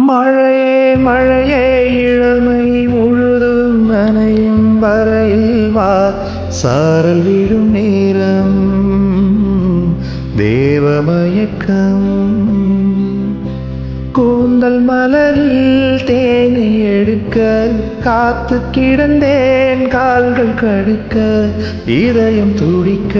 மழையே மழையே இளமை முழுதும் நனையும் வரையில் வா சாரல் விடும் நேரம் தேவமயக்கம் கூந்தல் மலரில் தேனை எடுக்க காத்து கிடந்தேன் கால்கள் கடுக்க இதயம் துடிக்க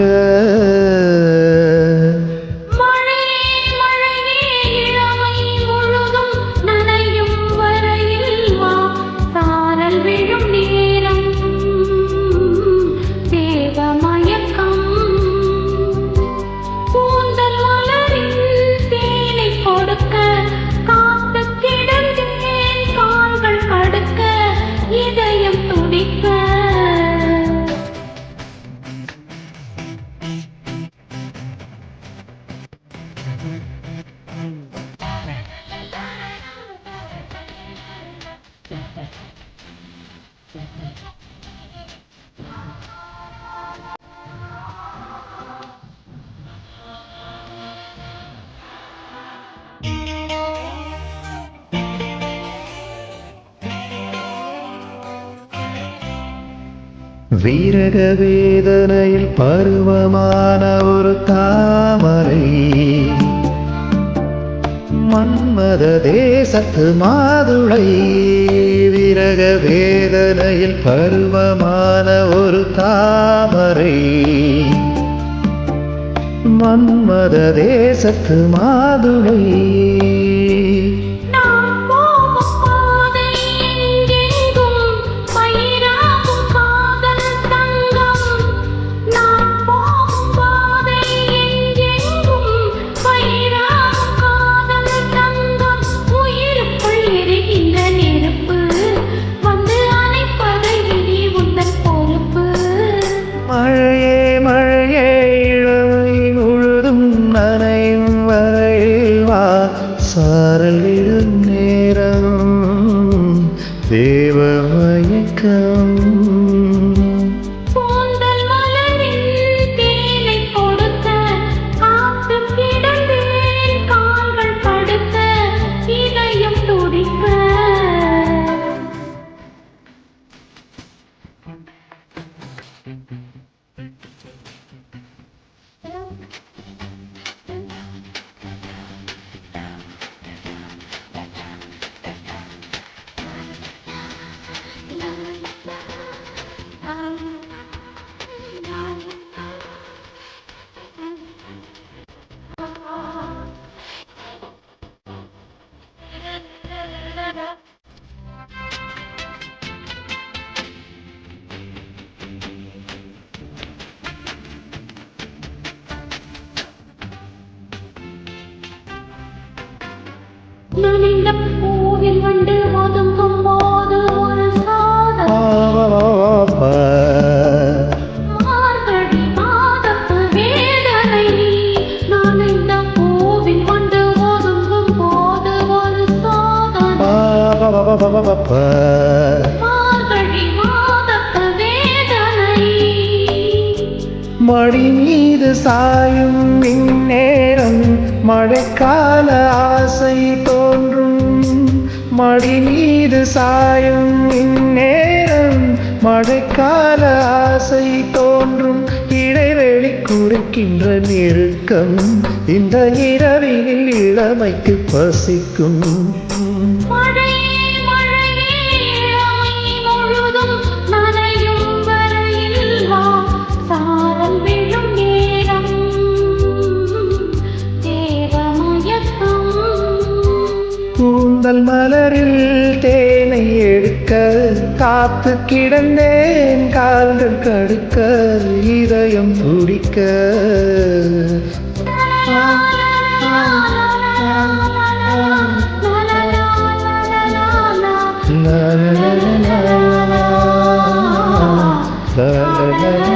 வீரக வேதனையில் பருவமான ஒரு தாமரை மன்மத தேசத்து மாதுளை வீரக வேதனையில் பருவமான ஒரு தாமரை மன்மத தேசத்து மாதுளை சாரல் விடும் நேரம் தேவமயக்கம் கூந்தல் மலரில் தேனை கொடுக்க காத்து கிடந்தேன் கால்கள் படுக்க இதயம் துடிக்க நனைந்த பூவில் வண்டு ஒதுங்கும் போது ஒரு மார்கழி மாதத்து வேதனை நனைந்த பூவில் வண்டு ஒதுங்கும் போது ஒரு மார்கழி மாதத்து வேதனை மடி மீது சாயும் இந்நேரம் மழைக்கால ஆசை தோன்றும் மடி மீது சாயும் இந்நேரம் மழைக்கால ஆசை தோன்றும் இடைவெளி குறைக்கின்ற நெருக்கம் இந்த இரவினில் இளமைக்கு பசிக்கும் கூந்தல் மலரில் தேனை எடுக்க காத்து கிடந்தேன் கால்கள் கடுக்க இதயம் துடிக்க la la la la la la la la